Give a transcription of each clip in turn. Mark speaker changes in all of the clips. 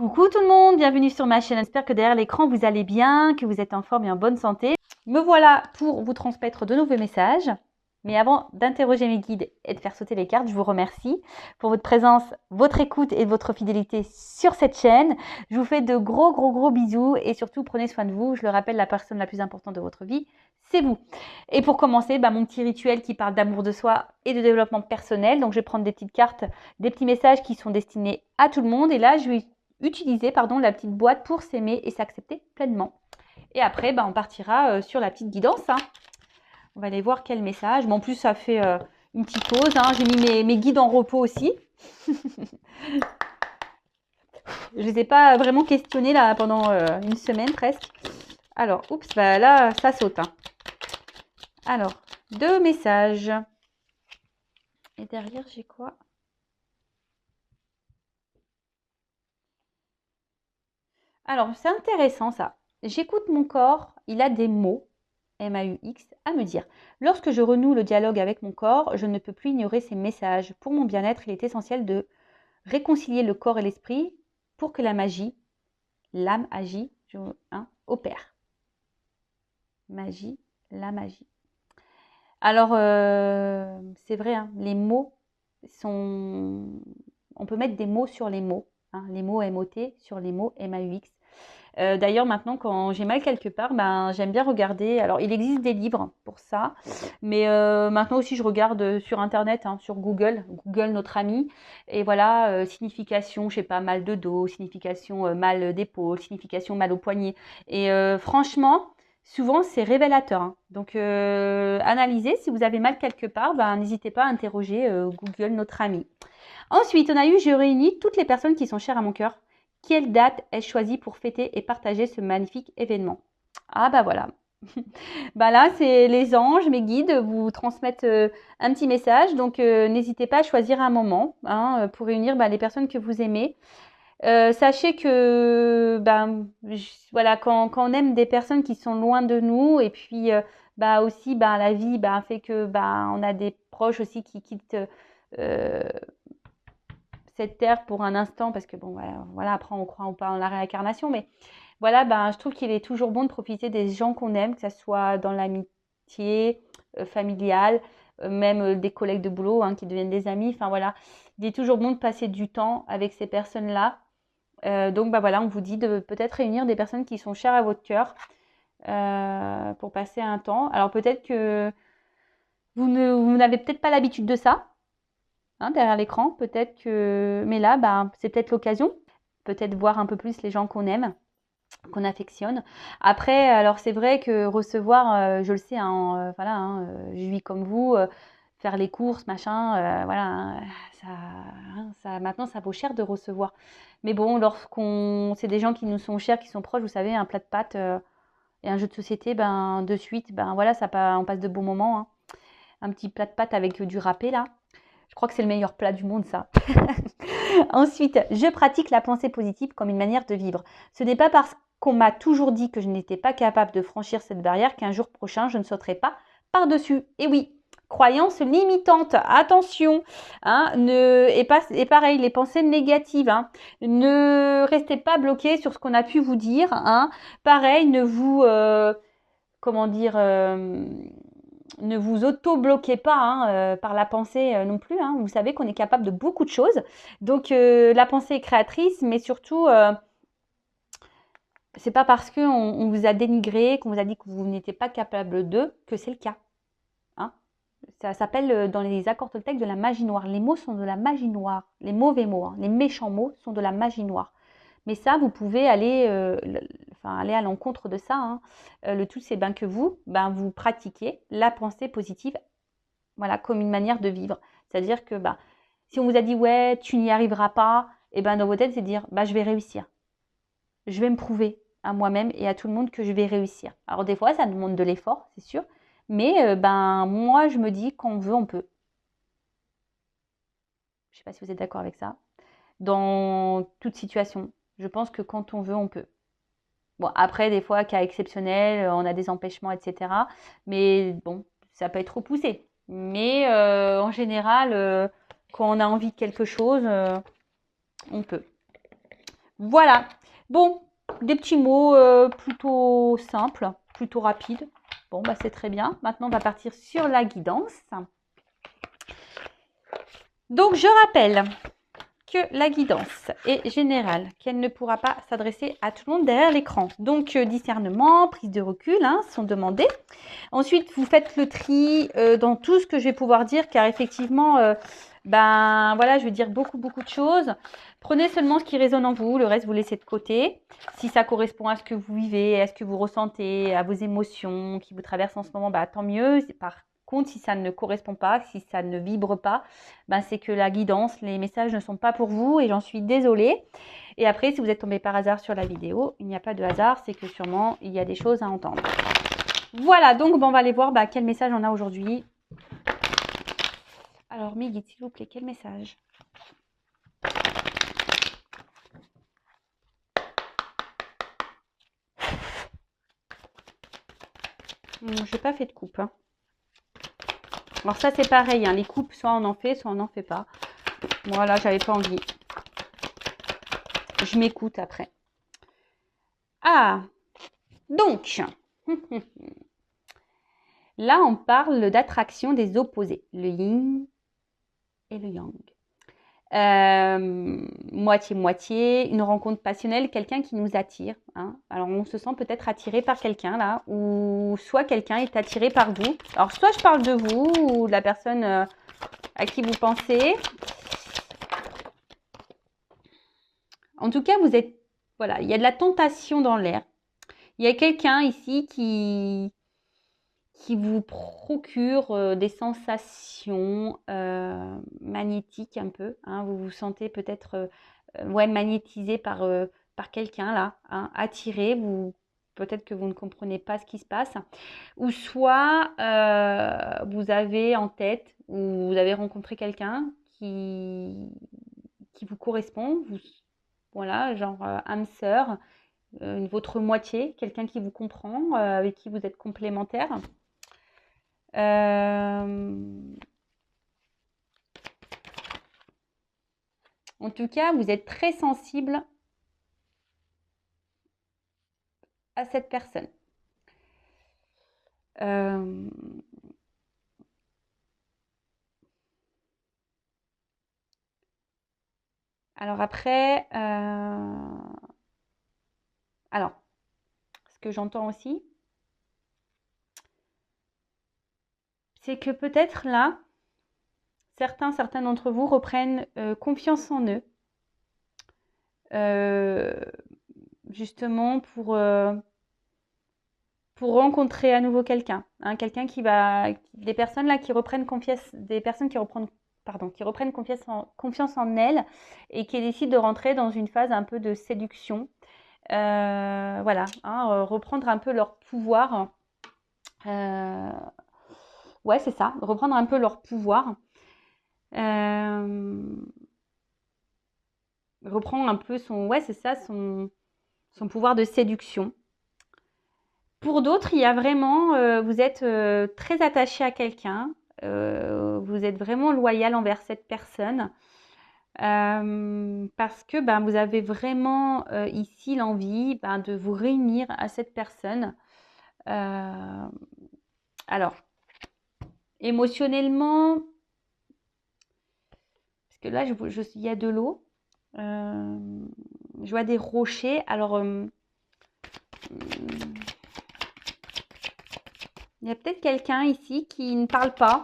Speaker 1: Coucou tout le monde, bienvenue sur ma chaîne. J'espère que derrière l'écran vous allez bien, que vous êtes en forme et en bonne santé. Me voilà pour vous transmettre de nouveaux messages. Mais avant d'interroger mes guides et de faire sauter les cartes, je vous remercie pour votre présence, votre écoute et votre fidélité sur cette chaîne. Je vous fais de gros bisous et surtout prenez soin de vous. Je le rappelle, la personne la plus importante de votre vie, c'est vous. Et pour commencer, mon petit rituel qui parle d'amour de soi et de développement personnel. Donc je vais prendre des petites cartes, des petits messages qui sont destinés à tout le monde. Et là, je vais utiliser la petite boîte pour s'aimer et s'accepter pleinement. Et après, on partira sur la petite guidance. On va aller voir quel message. En plus, ça fait une petite pause. J'ai mis mes guides en repos aussi. Je ne les ai pas vraiment questionnés là pendant une semaine presque. Alors, oups, là, ça saute. Alors, 2 messages. Et derrière, j'ai quoi? Alors, c'est intéressant ça. J'écoute mon corps, il a des mots, MAUX, à me dire. Lorsque je renoue le dialogue avec mon corps, je ne peux plus ignorer ces messages. Pour mon bien-être, il est essentiel de réconcilier le corps et l'esprit pour que la magie, l'âme agit, opère. Magie, la magie. Alors, c'est vrai, les mots sont... On peut mettre des mots sur les mots. Les mots MOT sur les mots MAUX. D'ailleurs, maintenant, quand j'ai mal quelque part, j'aime bien regarder. Alors, il existe des livres pour ça, mais maintenant aussi, je regarde sur Internet, sur Google, notre ami. Et voilà, signification, je sais pas, mal de dos, signification mal d'épaule, signification mal au poignet. Et franchement, souvent, c'est révélateur. Donc, analysez. Si vous avez mal quelque part, n'hésitez pas à interroger Google, notre ami. Ensuite, on a eu, je réunis toutes les personnes qui sont chères à mon cœur. Quelle date ai-je choisi pour fêter et partager ce magnifique événement? Ah voilà. Là, c'est les anges, mes guides, vous transmettent un petit message. Donc, n'hésitez pas à choisir un moment pour réunir les personnes que vous aimez. Sachez que voilà, quand on aime des personnes qui sont loin de nous, et puis aussi la vie fait que on a des proches aussi qui quittent cette terre pour un instant, parce que voilà, après on croit ou pas en la réincarnation, mais voilà, je trouve qu'il est toujours bon de profiter des gens qu'on aime, que ce soit dans l'amitié familiale, même des collègues de boulot qui deviennent des amis. Enfin voilà, il est toujours bon de passer du temps avec ces personnes-là. Donc voilà, on vous dit de peut-être réunir des personnes qui sont chères à votre cœur pour passer un temps. Alors peut-être que vous n'avez peut-être pas l'habitude de ça. Derrière l'écran, peut-être que... Mais là, c'est peut-être l'occasion. Peut-être voir un peu plus les gens qu'on aime, qu'on affectionne. Après, alors c'est vrai que recevoir, je le sais, je vis comme vous, faire les courses, machin, maintenant ça vaut cher de recevoir. Mais bon, c'est des gens qui nous sont chers, qui sont proches, vous savez, un plat de pâtes et un jeu de société, de suite, voilà, on passe de bons moments. Un petit plat de pâtes avec du râpé là. Je crois que c'est le meilleur plat du monde, ça. Ensuite, je pratique la pensée positive comme une manière de vivre. Ce n'est pas parce qu'on m'a toujours dit que je n'étais pas capable de franchir cette barrière qu'un jour prochain, je ne sauterai pas par-dessus. Et oui, croyance limitante, attention. Et pareil, les pensées négatives. Ne restez pas bloqué sur ce qu'on a pu vous dire. Pareil, ne vous... ne vous auto-bloquez pas par la pensée non plus. Vous savez qu'on est capable de beaucoup de choses. Donc, la pensée est créatrice, mais surtout, c'est pas parce qu'on vous a dénigré, qu'on vous a dit que vous n'étiez pas capable de, que c'est le cas. Ça s'appelle dans les accords toltèques de la magie noire. Les mots sont de la magie noire. Les mauvais mots, les méchants mots sont de la magie noire. Mais ça, vous pouvez aller à l'encontre de ça. Le tout, c'est que vous pratiquiez la pensée positive, voilà, comme une manière de vivre. C'est-à-dire que si on vous a dit ouais, tu n'y arriveras pas, et dans vos têtes, c'est dire je vais réussir. Je vais me prouver à moi-même et à tout le monde que je vais réussir. Alors des fois, ça demande de l'effort, c'est sûr. Mais moi, je me dis qu'on veut, on peut. Je ne sais pas si vous êtes d'accord avec ça. Dans toute situation, je pense que quand on veut, on peut. Bon, après, des fois, cas exceptionnels, on a des empêchements, etc. Mais bon, ça peut être trop poussé. Mais en général, quand on a envie de quelque chose, on peut. Voilà. Bon, des petits mots plutôt simples, plutôt rapides. Bon, bah, c'est très bien. Maintenant, on va partir sur la guidance. Donc, je rappelle que la guidance est générale, qu'elle ne pourra pas s'adresser à tout le monde derrière l'écran. Donc, discernement, prise de recul sont demandés. Ensuite, vous faites le tri dans tout ce que je vais pouvoir dire, car effectivement, ben voilà, je vais dire beaucoup de choses. Prenez seulement ce qui résonne en vous, le reste vous laissez de côté. Si ça correspond à ce que vous vivez, à ce que vous ressentez, à vos émotions qui vous traversent en ce moment, bah, tant mieux. Par contre, si ça ne correspond pas, si ça ne vibre pas, ben, c'est que la guidance, les messages ne sont pas pour vous et j'en suis désolée. Et après, si vous êtes tombé par hasard sur la vidéo, il n'y a pas de hasard, c'est que sûrement il y a des choses à entendre. Voilà, donc bon, on va aller voir quel message on a aujourd'hui. Alors, mes guides, s'il vous plaît, quel message? Je n'ai pas fait de coupe. Hein. Alors ça, c'est pareil. Hein, les coupes, soit on en fait, soit on n'en fait pas. Voilà, j'avais pas envie. Je m'écoute après. Ah, donc, là, on parle d'attraction des opposés, le yin et le yang. Moitié-moitié, une rencontre passionnelle, quelqu'un qui nous attire. Hein. Alors, on se sent peut-être attiré par quelqu'un là, ou soit quelqu'un est attiré par vous. Alors, soit je parle de vous ou de la personne à qui vous pensez. En tout cas, vous êtes, voilà, il y a de la tentation dans l'air. Il y a quelqu'un ici qui vous procure des sensations magnétiques un peu. Hein. Vous vous sentez peut-être magnétisé par quelqu'un là, hein, attiré. Peut-être que vous ne comprenez pas ce qui se passe. Ou soit vous avez en tête ou vous avez rencontré quelqu'un qui vous correspond. Voilà, genre âme sœur, votre moitié, quelqu'un qui vous comprend, avec qui vous êtes complémentaire. En tout cas, vous êtes très sensible à cette personne. Alors après, alors, ce que j'entends aussi, c'est que peut-être là, certains d'entre vous reprennent confiance en eux, justement pour rencontrer à nouveau quelqu'un, hein, quelqu'un des personnes là qui reprennent confiance, des personnes qui reprennent confiance en elles et qui décident de rentrer dans une phase un peu de séduction. Voilà, hein, reprendre un peu leur pouvoir. Ouais, c'est ça, reprendre un peu leur pouvoir. Reprendre un peu son pouvoir de séduction. Pour d'autres, il y a vraiment, vous êtes très attaché à quelqu'un, vous êtes vraiment loyal envers cette personne, parce que vous avez vraiment ici l'envie de vous réunir à cette personne. Alors, émotionnellement, parce que là, il y a de l'eau, je vois des rochers, alors il y a peut-être quelqu'un ici qui ne parle pas,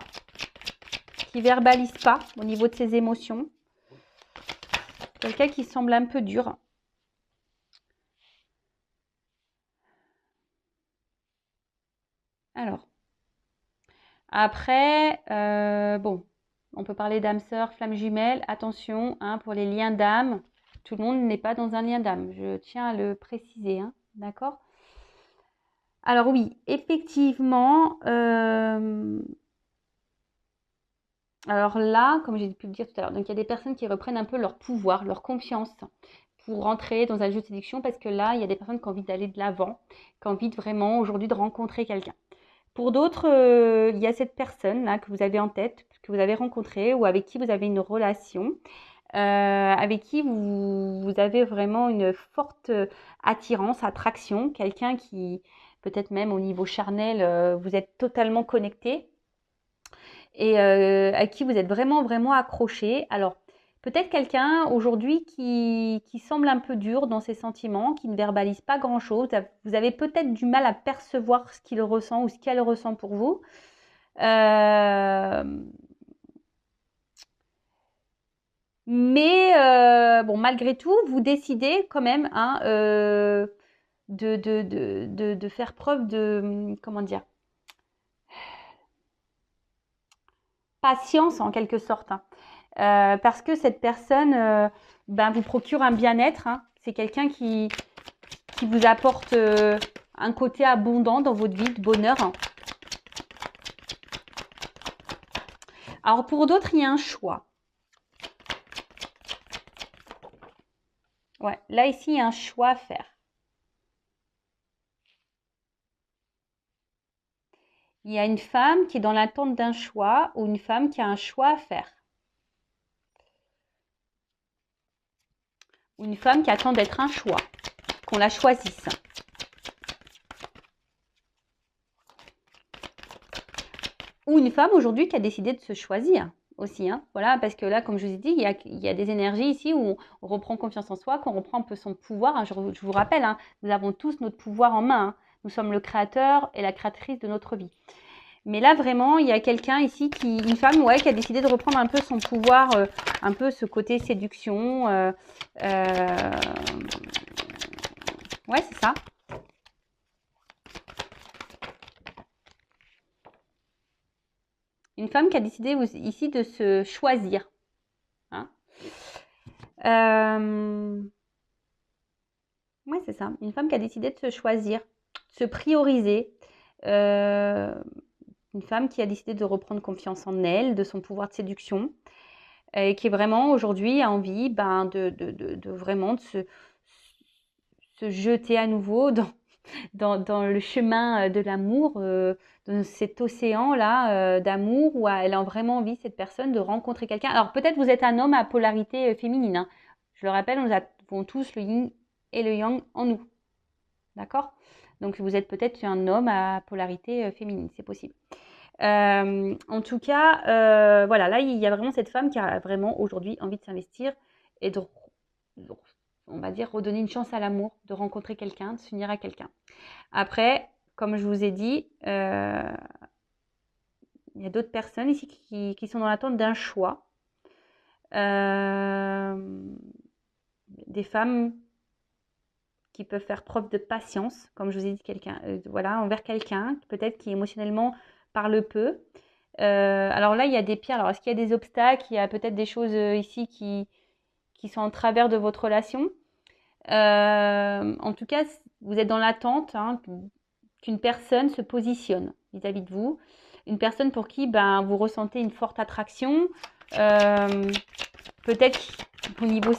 Speaker 1: qui verbalise pas au niveau de ses émotions. Quelqu'un qui semble un peu dur. Alors, après, bon, on peut parler d'âme sœur, flamme jumelle. Attention, hein, pour les liens d'âme, tout le monde n'est pas dans un lien d'âme. Je tiens à le préciser, hein, d'accord? Alors oui, effectivement, alors là, comme j'ai pu le dire tout à l'heure, donc il y a des personnes qui reprennent un peu leur pouvoir, leur confiance pour rentrer dans un jeu de séduction parce que là, il y a des personnes qui ont envie d'aller de l'avant, qui ont envie vraiment aujourd'hui de rencontrer quelqu'un. Pour d'autres, il y a cette personne là que vous avez en tête, que vous avez rencontrée ou avec qui vous avez une relation. avec qui vous avez vraiment une forte attirance, attraction, quelqu'un qui, peut-être même au niveau charnel, vous êtes totalement connecté et à qui vous êtes vraiment, vraiment accroché. Alors, peut-être quelqu'un aujourd'hui qui semble un peu dur dans ses sentiments, qui ne verbalise pas grand-chose. Vous avez peut-être du mal à percevoir ce qu'il ressent ou ce qu'elle ressent pour vous. Mais bon, malgré tout, vous décidez quand même hein, de faire preuve de, comment dire, patience en quelque sorte. Hein. Parce que cette personne ben, vous procure un bien-être. Hein. C'est quelqu'un qui vous apporte un côté abondant dans votre vie, de bonheur. Hein. Alors pour d'autres, il y a un choix. Ouais, là ici, il y a un choix à faire. Il y a une femme qui est dans l'attente d'un choix ou une femme qui a un choix à faire. Ou une femme qui attend d'être un choix, qu'on la choisisse. Ou une femme aujourd'hui qui a décidé de se choisir aussi. Hein. Voilà, parce que là, comme je vous ai dit, il y a des énergies ici où on reprend confiance en soi, qu'on reprend un peu son pouvoir. Hein. Je vous rappelle, hein, nous avons tous notre pouvoir en main. Hein. Nous sommes le créateur et la créatrice de notre vie. Mais là, vraiment, il y a quelqu'un ici, une femme, ouais, qui a décidé de reprendre un peu son pouvoir, un peu ce côté séduction. Ouais, c'est ça. Une femme qui a décidé ici de se choisir. Hein. Ouais, c'est ça. Une femme qui a décidé de se choisir, de se prioriser. Une femme qui a décidé de reprendre confiance en elle, de son pouvoir de séduction, et qui est vraiment aujourd'hui a envie ben, de vraiment de se jeter à nouveau dans le chemin de l'amour, dans cet océan-là d'amour où elle a vraiment envie, cette personne, de rencontrer quelqu'un. Alors peut-être vous êtes un homme à polarité féminine. Hein. Je le rappelle, nous avons tous le yin et le yang en nous. D'accord? Donc vous êtes peut-être un homme à polarité féminine, c'est possible. En tout cas, voilà, là, il y a vraiment cette femme qui a vraiment aujourd'hui envie de s'investir et on va dire, redonner une chance à l'amour, de rencontrer quelqu'un, de s'unir à quelqu'un. Après, comme je vous ai dit, il y a d'autres personnes ici qui sont dans l'attente d'un choix. Des femmes qui peuvent faire preuve de patience, comme je vous ai dit, voilà, envers quelqu'un, peut-être qui émotionnellement parle peu. Alors là, il y a des pierres. Alors, est-ce qu'il y a des obstacles? Il y a peut-être des choses ici qui sont en travers de votre relation. En tout cas, vous être dans l'attente hein, qu'une personne se positionne vis-à-vis de vous. Une personne pour qui ben, vous ressentez une forte attraction. Peut-être qu'au niveau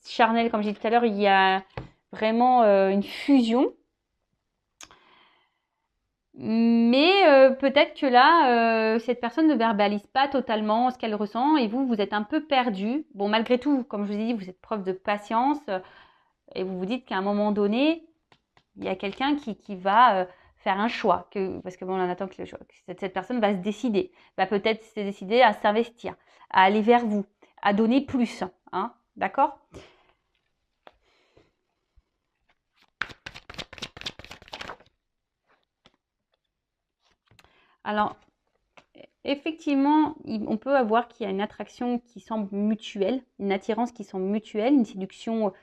Speaker 1: charnel, comme j'ai dit tout à l'heure, il y a vraiment une fusion. Mais peut-être que là, cette personne ne verbalise pas totalement ce qu'elle ressent et vous êtes un peu perdu. Bon, malgré tout, comme je vous ai dit, vous êtes preuve de patience et vous vous dites qu'à un moment donné, il y a quelqu'un qui va faire un choix. Parce que bon, on attend que cette personne va se décider, va peut-être se décider à s'investir, à aller vers vous, à donner plus. Hein, d'accord ? Alors, effectivement, on peut avoir qu'il y a une attraction qui semble mutuelle, une attirance qui semble mutuelle, une séduction,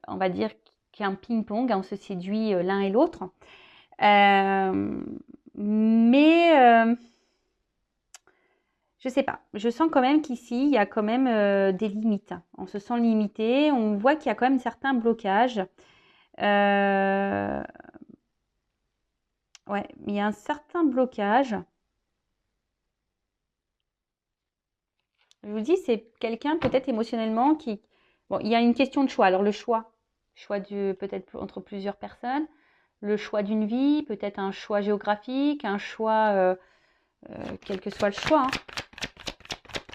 Speaker 1: on va dire, qui est un ping-pong, on se séduit l'un et l'autre. Mais je sais pas, je sens quand même qu'ici, il y a quand même des limites. On se sent limité, on voit qu'il y a quand même certains blocages. Ouais, il y a un certain blocage. Je vous dis, c'est quelqu'un peut-être émotionnellement qui... Bon, il y a une question de choix. Alors le choix peut-être entre plusieurs personnes, le choix d'une vie, peut-être un choix géographique, un choix, quel que soit le choix. Hein.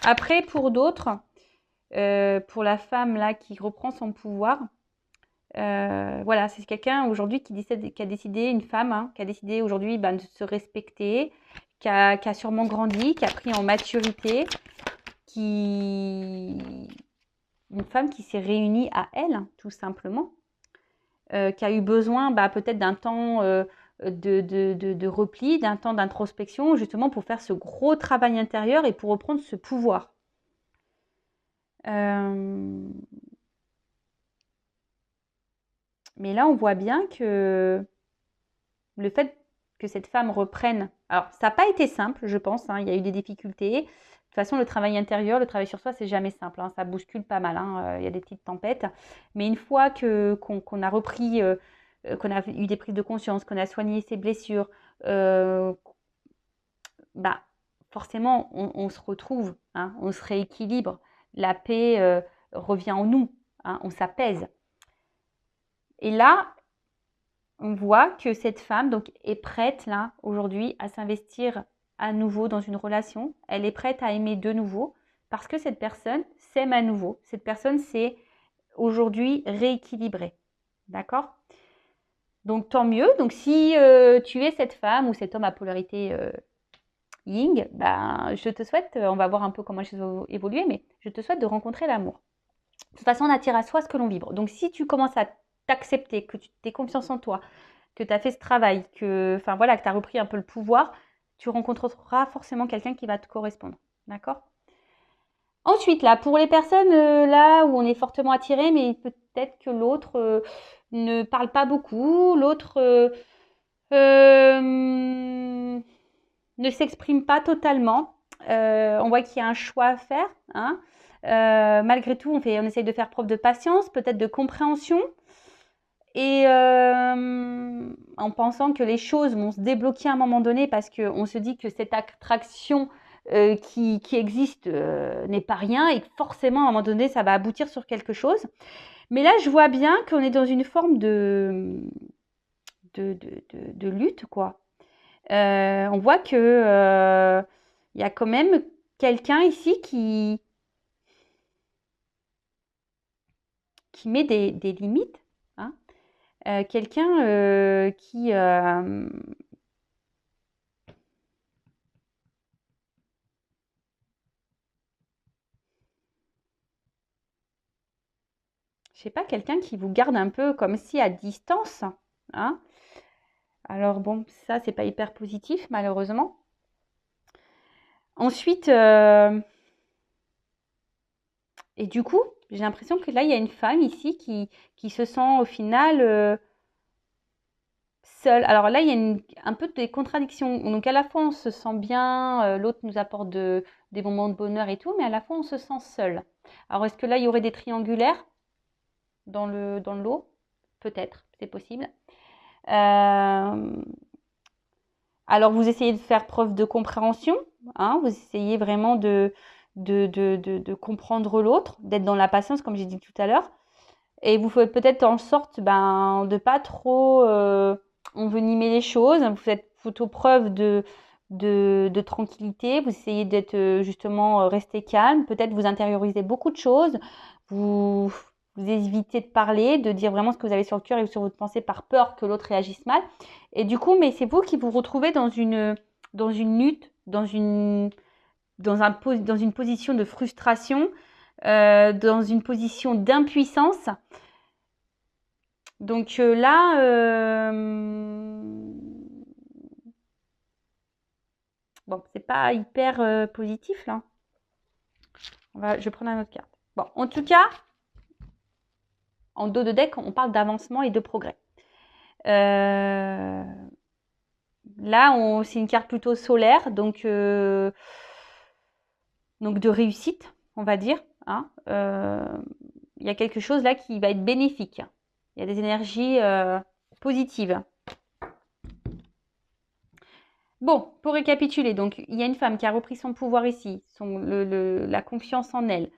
Speaker 1: Après, pour d'autres, pour la femme là qui reprend son pouvoir. Voilà, c'est quelqu'un aujourd'hui qui a décidé, une femme, hein, qui a décidé aujourd'hui de se respecter, qui a sûrement grandi, qui a pris en maturité, une femme qui s'est réunie à elle, tout simplement, qui a eu besoin peut-être d'un temps de repli, d'un temps d'introspection, justement pour faire ce gros travail intérieur et pour reprendre ce pouvoir. Mais là, on voit bien que le fait que cette femme reprenne... Alors, ça n'a pas été simple, je pense, hein, il y a eu des difficultés. De toute façon, le travail intérieur, le travail sur soi, c'est jamais simple, hein, ça bouscule pas mal, hein, il y a des petites tempêtes. Mais une fois qu'on a repris, qu'on a eu des prises de conscience, qu'on a soigné ses blessures, forcément, on se retrouve, hein, on se rééquilibre. La paix revient en nous, hein, on s'apaise. Et là, on voit que cette femme donc, est prête là aujourd'hui à s'investir à nouveau dans une relation. Elle est prête à aimer de nouveau parce que cette personne s'aime à nouveau. Cette personne s'est aujourd'hui rééquilibrée. D'accord? Donc tant mieux. Donc si tu es cette femme ou cet homme à polarité Ying, je te souhaite, on va voir un peu comment les choses vont évoluer, mais je te souhaite de rencontrer l'amour. De toute façon, on attire à soi ce que l'on vibre. Donc si tu commences à t'accepter, que tu aies confiance en toi, que tu as fait ce travail, que tu as repris un peu le pouvoir, tu rencontreras forcément quelqu'un qui va te correspondre. D'accord? Ensuite, là, pour les personnes là où on est fortement attiré, mais peut-être que l'autre ne parle pas beaucoup, l'autre ne s'exprime pas totalement. On voit qu'il y a un choix à faire. Hein. Malgré tout, on essaye de faire preuve de patience, peut-être de compréhension. Et en pensant que les choses vont se débloquer à un moment donné parce qu'on se dit que cette attraction qui existe n'est pas rien et que forcément à un moment donné ça va aboutir sur quelque chose. Mais là je vois bien qu'on est dans une forme de lutte quoi. On voit que y a quand même quelqu'un ici qui met des limites. Hein. Quelqu'un qui... je sais pas, quelqu'un qui vous garde un peu comme si à distance. Hein. Alors bon, ça, c'est pas hyper positif, malheureusement. Ensuite, et du coup, j'ai l'impression que là, il y a une femme ici qui se sent au final seule. Alors là, il y a un peu des contradictions. Donc à la fois, on se sent bien, l'autre nous apporte des moments de bonheur et tout, mais à la fois, on se sent seul. Alors est-ce que là, il y aurait des triangulaires dans le lot? Peut-être, c'est possible. Alors, vous essayez de faire preuve de compréhension, hein, vous essayez vraiment de comprendre l'autre, d'être dans la patience, comme j'ai dit tout à l'heure. Et vous faites peut-être en sorte de pas trop envenimer les choses. Vous faites plutôt preuve de tranquillité. Vous essayez d'être justement rester calme. Peut-être vous intériorisez beaucoup de choses. Vous évitez de parler, de dire vraiment ce que vous avez sur le cœur et sur votre pensée par peur que l'autre réagisse mal. Et du coup, mais c'est vous qui vous retrouvez dans une lutte, dans une position de frustration, dans une position d'impuissance. Donc là, bon, c'est pas hyper positif là. Je vais prendre une autre carte. Bon, en tout cas, en dos de deck, on parle d'avancement et de progrès. Là, c'est une carte plutôt solaire, donc de réussite, on va dire. Hein. Il y a quelque chose là qui va être bénéfique. Il y a des énergies positives. Bon, pour récapituler, donc il y a une femme qui a repris son pouvoir ici, la confiance en elle,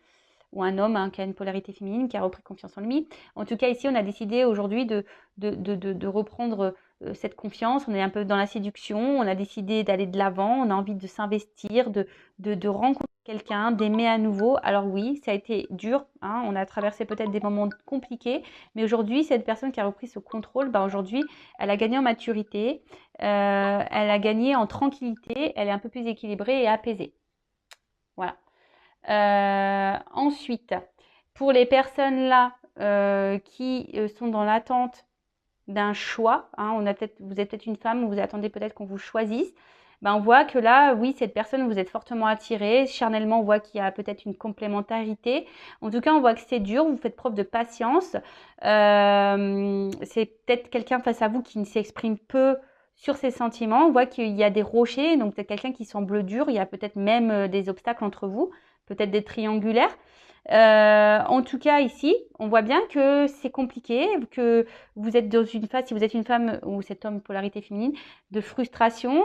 Speaker 1: ou un homme qui a une polarité féminine qui a repris confiance en lui. En tout cas, ici, on a décidé aujourd'hui de reprendre cette confiance, on est un peu dans la séduction, on a décidé d'aller de l'avant, on a envie de s'investir, de rencontrer quelqu'un, d'aimer à nouveau. Alors oui, ça a été dur, hein, on a traversé peut-être des moments compliqués, mais aujourd'hui, cette personne qui a repris ce contrôle, bah aujourd'hui, elle a gagné en maturité, elle a gagné en tranquillité, elle est un peu plus équilibrée et apaisée. Voilà. Ensuite, pour les personnes là qui sont dans l'attente d'un choix, hein, vous êtes peut-être une femme, vous attendez peut-être qu'on vous choisisse, ben on voit que là, oui, cette personne, vous êtes fortement attiré, charnellement, on voit qu'il y a peut-être une complémentarité. En tout cas, on voit que c'est dur, vous faites preuve de patience. C'est peut-être quelqu'un face à vous qui ne s'exprime peu sur ses sentiments. On voit qu'il y a des rochers, donc peut-être quelqu'un qui semble dur, il y a peut-être même des obstacles entre vous, peut-être des triangulaires. En tout cas, ici, on voit bien que c'est compliqué, que vous êtes dans une phase, si vous êtes une femme ou cet homme polarité féminine, de frustration,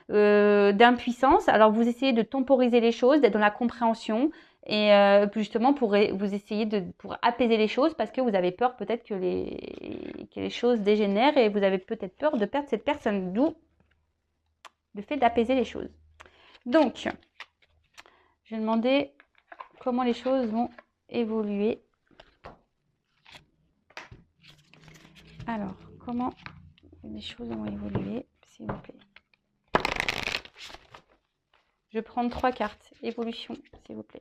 Speaker 1: d'impuissance. Alors, vous essayez de temporiser les choses, d'être dans la compréhension et justement pour vous essayez pour apaiser les choses parce que vous avez peur peut-être que les choses dégénèrent et vous avez peut-être peur de perdre cette personne, d'où le fait d'apaiser les choses. Donc, je vais demander comment les choses vont évoluer. Alors, comment les choses vont évoluer, s'il vous plaît. Je vais prendre 3 cartes. Évolution, s'il vous plaît.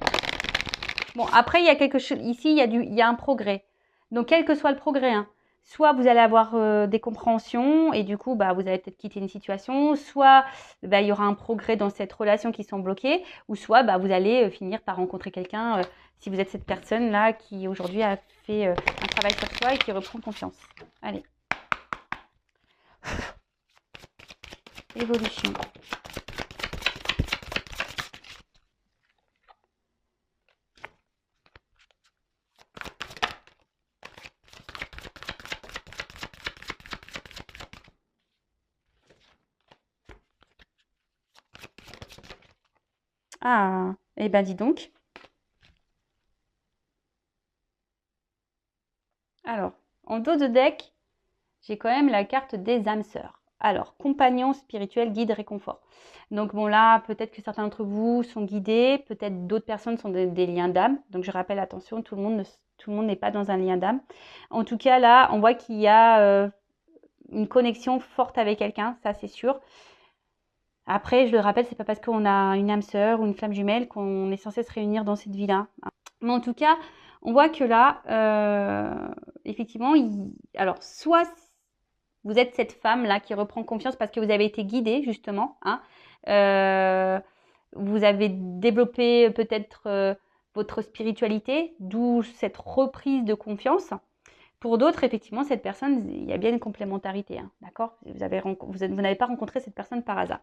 Speaker 1: Bon, après, il y a quelque chose. Ici, il y a un progrès. Donc, quel que soit le progrès, hein, soit vous allez avoir des compréhensions et du coup, bah, vous allez peut-être quitter une situation, soit bah, il y aura un progrès dans cette relation qui sont bloquées, ou soit bah, vous allez finir par rencontrer quelqu'un, si vous êtes cette personne-là qui aujourd'hui a fait un travail sur soi et qui reprend confiance. Allez. Évolution. Ah, eh ben dis donc. Alors, en dos de deck, j'ai quand même la carte des âmes sœurs. Alors, compagnon spirituel, guide, réconfort. Donc bon là, peut-être que certains d'entre vous sont guidés, peut-être d'autres personnes sont des liens d'âme. Donc je rappelle, attention, tout le monde n'est pas dans un lien d'âme. En tout cas, là, on voit qu'il y a une connexion forte avec quelqu'un, ça c'est sûr. Après, je le rappelle, c'est pas parce qu'on a une âme sœur ou une flamme jumelle qu'on est censé se réunir dans cette vie-là. Mais en tout cas, on voit que là, effectivement, alors soit vous êtes cette femme-là qui reprend confiance parce que vous avez été guidée, justement, hein. Vous avez développé peut-être votre spiritualité, d'où cette reprise de confiance. Pour d'autres, effectivement, cette personne, il y a bien une complémentarité, hein, d'accord? Vous n'avez pas rencontré cette personne par hasard.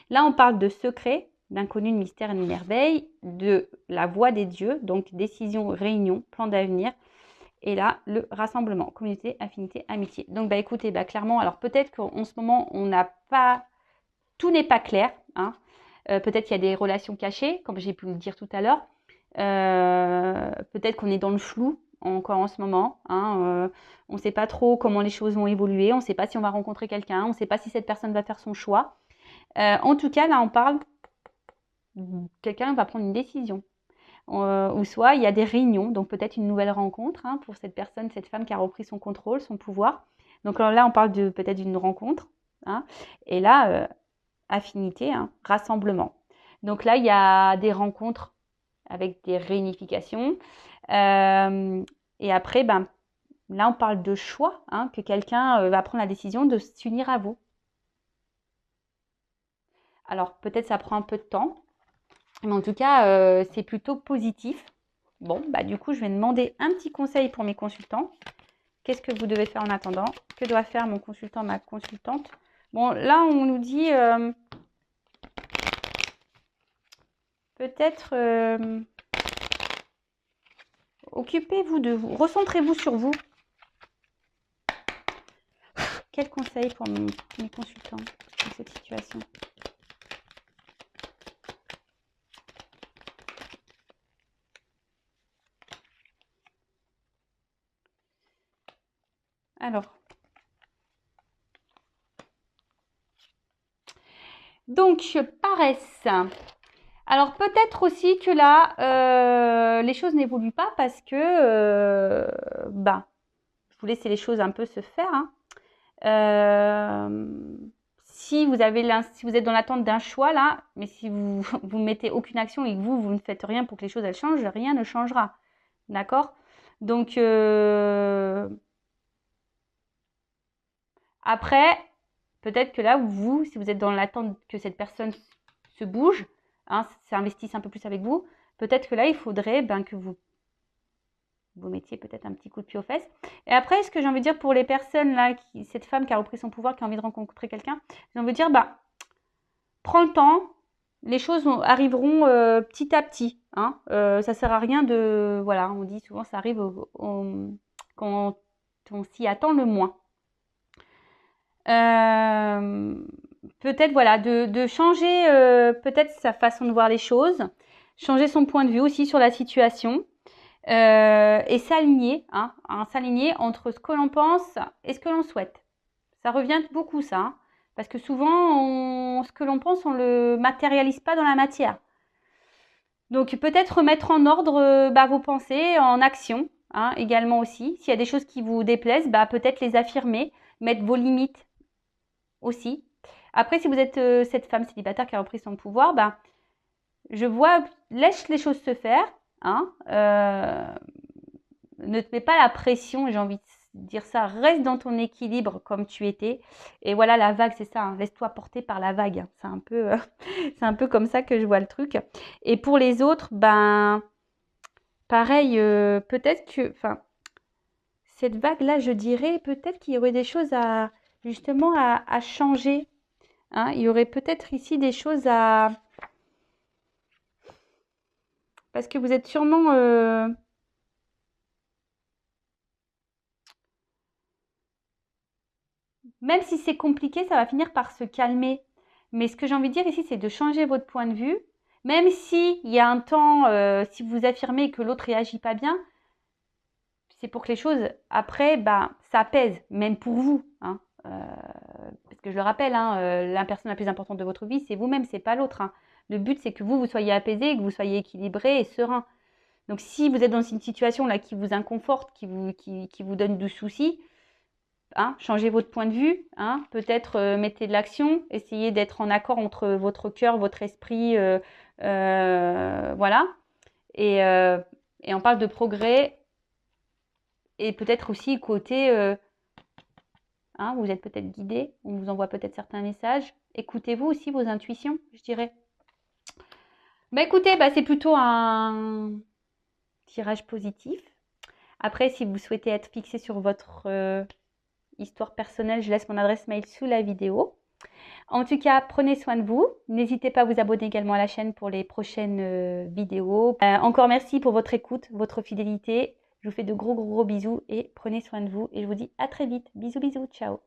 Speaker 1: Là, on parle de secret, d'inconnu, de mystère et de merveille, de la voix des dieux, donc décision, réunion, plan d'avenir. Et là, le rassemblement, communauté, affinité, amitié. Donc, bah, écoutez, bah, clairement, alors peut-être qu'en ce moment, on n'a pas, tout n'est pas clair, hein. Peut-être qu'il y a des relations cachées, comme j'ai pu le dire tout à l'heure. Peut-être qu'on est dans le flou encore en ce moment, hein. On ne sait pas trop comment les choses vont évoluer, on ne sait pas si on va rencontrer quelqu'un, on ne sait pas si cette personne va faire son choix. En tout cas, là, on parle, quelqu'un va prendre une décision. Ou soit il y a des réunions, donc peut-être une nouvelle rencontre, hein, pour cette personne, cette femme qui a repris son contrôle, son pouvoir. Donc là, on parle peut-être d'une rencontre, hein. Et là, affinité, hein, rassemblement. Donc là, il y a des rencontres avec des réunifications. Et après, ben, là, on parle de choix, hein, que quelqu'un va prendre la décision de s'unir à vous. Alors peut-être ça prend un peu de temps, mais en tout cas, c'est plutôt positif. Bon, bah du coup, je vais demander un petit conseil pour mes consultants. Qu'est-ce que vous devez faire en attendant? Que doit faire mon consultant, ma consultante? Bon, là, on nous dit peut-être occupez-vous de vous, recentrez-vous sur vous. Quel conseil pour mes consultants dans cette situation? Alors, Donc, paresse. Alors, peut-être aussi que là, les choses n'évoluent pas parce que, ben, je vous laisse les choses un peu se faire. Hein. Si vous êtes dans l'attente d'un choix là, mais si vous vous mettez aucune action et que vous ne faites rien pour que les choses elles changent, rien ne changera. D'accord? Donc après, peut-être que là vous, si vous êtes dans l'attente que cette personne se bouge, hein, s'investisse un peu plus avec vous, peut-être que là il faudrait que vous mettiez peut-être un petit coup de pied aux fesses. Et après, ce que j'ai envie de dire pour les personnes là, cette femme qui a repris son pouvoir, qui a envie de rencontrer quelqu'un, j'ai envie de dire, prends le temps, les choses arriveront petit à petit. Hein. Ça sert à rien de, voilà, on dit souvent, ça arrive quand on s'y attend le moins. Peut-être voilà, de changer peut-être sa façon de voir les choses, changer son point de vue aussi sur la situation. Et s'aligner, hein, s'aligner entre ce que l'on pense et ce que l'on souhaite. Ça revient beaucoup ça, hein, parce que souvent, ce que l'on pense, on ne le matérialise pas dans la matière. Donc peut-être remettre en ordre vos pensées en action, hein, également aussi. S'il y a des choses qui vous déplaisent, peut-être les affirmer, mettre vos limites aussi. Après, si vous êtes cette femme célibataire qui a repris son pouvoir, je vois, laisse les choses se faire. Hein, ne te mets pas la pression, j'ai envie de dire ça, reste dans ton équilibre comme tu étais. Et voilà, la vague, c'est ça, hein, laisse-toi porter par la vague. C'est c'est un peu comme ça que je vois le truc. Et pour les autres, pareil, peut-être que, cette vague-là, je dirais, peut-être qu'il y aurait des choses justement, à changer. Hein. Il y aurait peut-être ici des choses parce que vous êtes sûrement... Même si c'est compliqué, ça va finir par se calmer. Mais ce que j'ai envie de dire ici, c'est de changer votre point de vue. Même s'il y a un temps, si vous affirmez que l'autre réagit pas bien, c'est pour que les choses, après, ça pèse, même pour vous. Hein. Parce que je le rappelle, hein, la personne la plus importante de votre vie, c'est vous-même, c'est pas l'autre. Hein. Le but, c'est que vous soyez apaisé, que vous soyez équilibré et serein. Donc, si vous êtes dans une situation là qui vous inconforte, qui vous donne du souci, hein, changez votre point de vue, hein, peut-être mettez de l'action, essayez d'être en accord entre votre cœur, votre esprit, voilà. Et on parle de progrès et peut-être aussi côté, hein, vous êtes peut-être guidé, on vous envoie peut-être certains messages. Écoutez-vous aussi vos intuitions, je dirais. Écoutez, c'est plutôt un tirage positif. Après, si vous souhaitez être fixé sur votre histoire personnelle, je laisse mon adresse mail sous la vidéo. En tout cas, prenez soin de vous. N'hésitez pas à vous abonner également à la chaîne pour les prochaines vidéos. Encore merci pour votre écoute, votre fidélité. Je vous fais de gros bisous et prenez soin de vous. Et je vous dis à très vite. Bisous, ciao.